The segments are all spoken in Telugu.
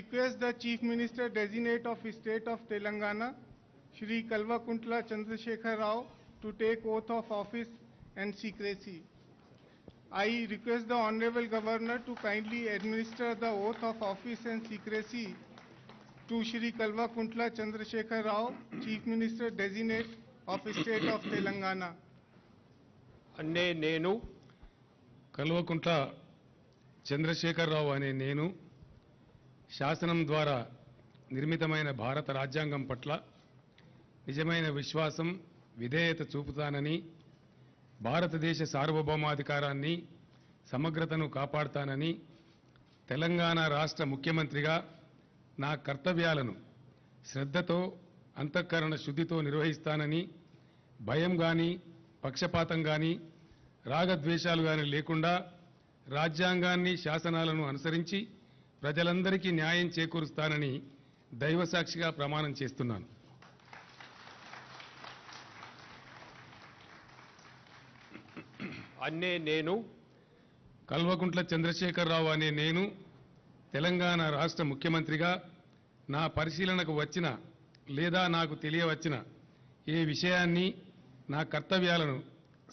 request the Chief Minister Designate of State of Telangana, Shri Kalvakuntla Chandrasekhar Rao, to take oath of office and secrecy. I request the Honorable Governor to kindly administer the oath of office and secrecy to Shri Kalvakuntla Chandrasekhar Rao, Chief Minister Designate of State of Telangana. అన్నే నేను కల్వకుంట్ల చంద్రశేఖరరావు అనే నేను శాసనం ద్వారా నిర్మితమైన భారత రాజ్యాంగం పట్ల నిజమైన విశ్వాసం విధేయత చూపుతానని భారతదేశ సార్వభౌమాధికారాన్ని సమగ్రతను కాపాడుతానని తెలంగాణ రాష్ట్ర ముఖ్యమంత్రిగా నా కర్తవ్యాలను శ్రద్ధతో అంతఃకరణ శుద్ధితో నిర్వహిస్తానని భయం గాని పక్షపాతం గాని రాగద్వేషాలు గాని లేకుండా రాజ్యాంగాన్ని శాసనాలను అనుసరించి ప్రజలందరికీ న్యాయం చేకూరుస్తానని దైవసాక్షిగా ప్రమాణం చేస్తున్నాను. అన్నే నేను కల్వకుంట్ల చంద్రశేఖరరావు అనే నేను తెలంగాణ రాష్ట్ర ముఖ్యమంత్రిగా నా పరిశీలనకు వచ్చిన లేదా నాకు తెలియవచ్చిన ఏ విషయాన్ని నా కర్తవ్యాలను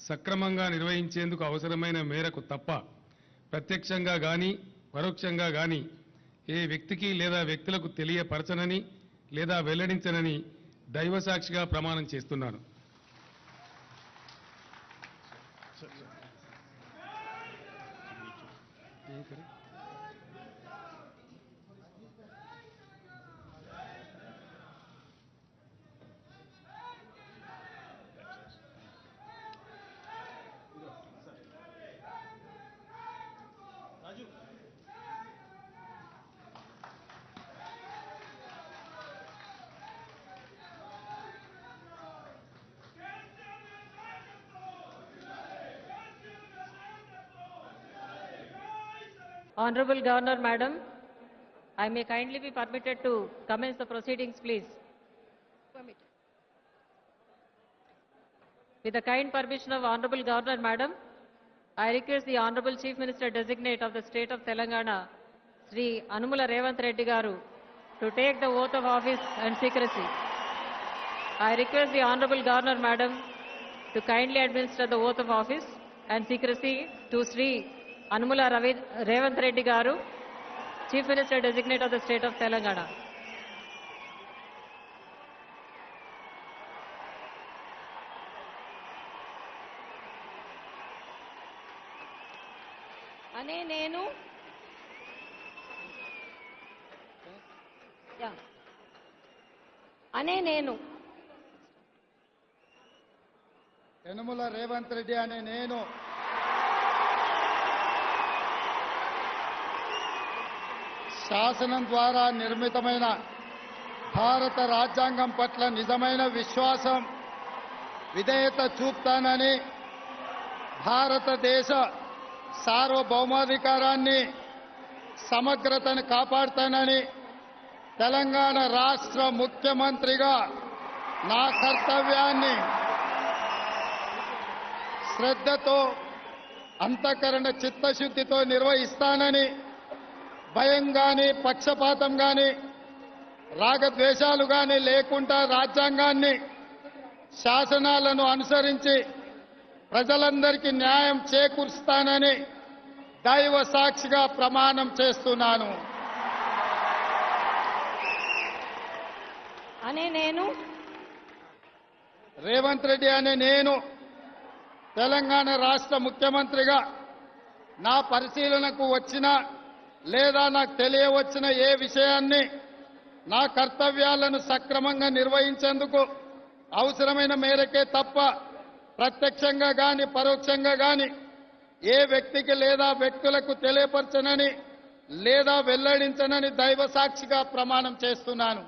సక్రమంగా నిర్వహించేందుకు అవసరమైన మేరకు తప్ప ప్రత్యక్షంగా గాని పరోక్షంగా గాని ఏ వ్యక్తికి లేదా వ్యక్తులకు తెలియపరచనని లేదా వెల్లడించనని దైవసాక్షిగా ప్రమాణం చేస్తున్నాను. Honorable Governor, Madam, I may kindly be permitted to commence the proceedings, please. Permitted. With the kind permission of Honorable Governor, Madam, I request the Honorable Chief Minister Designate of the State of Telangana, Sri Anumula Revanth Reddy Garu, to take the oath of office and secrecy. I request the Honorable Governor, Madam, to kindly administer the oath of office and secrecy to Sri Anumula Revanth Reddy Garu, Chief Minister Designate of the State of Telangana. అనే నేను యనమల రేవంత్ రెడ్డి అనే నేను శాసనం ద్వారా నిర్మితమైన భారత రాజ్యాంగం పట్ల నిజమైన విశ్వాసం విధేయత చూపుతానని భారతదేశ సార్వభౌమాధికారాన్ని సమగ్రతను కాపాడుతానని తెలంగాణ రాష్ట్ర ముఖ్యమంత్రిగా నా కర్తవ్యాన్ని శ్రద్ధతో అంతఃకరణ చిత్తశుద్ధితో నిర్వహిస్తానని భయం గాని పక్షపాతం గాని రాగద్వేషాలు గాని లేకుండా రాజ్యాంగాన్ని శాసనాలను అనుసరించి ప్రజలందరికీ న్యాయం చేకూరుస్తానని దైవ సాక్షిగా ప్రమాణం చేస్తున్నాను. అనే నేను రేవంత్ రెడ్డి అనే నేను తెలంగాణ రాష్ట్ర ముఖ్యమంత్రిగా నా పరిశీలనకు వచ్చిన లేదా నాకు తెలియవచ్చిన ఏ విషయాన్ని నా కర్తవ్యాలను సక్రమంగా నిర్వహించేందుకు అవసరమైన మేరకే తప్ప ప్రత్యక్షంగా గాని పరోక్షంగా గాని ఏ వ్యక్తికి లేదా వ్యక్తులకు తెలియపరచనని లేదా వెల్లడించనని దైవ సాక్షిగా ప్రమాణం చేస్తున్నాను.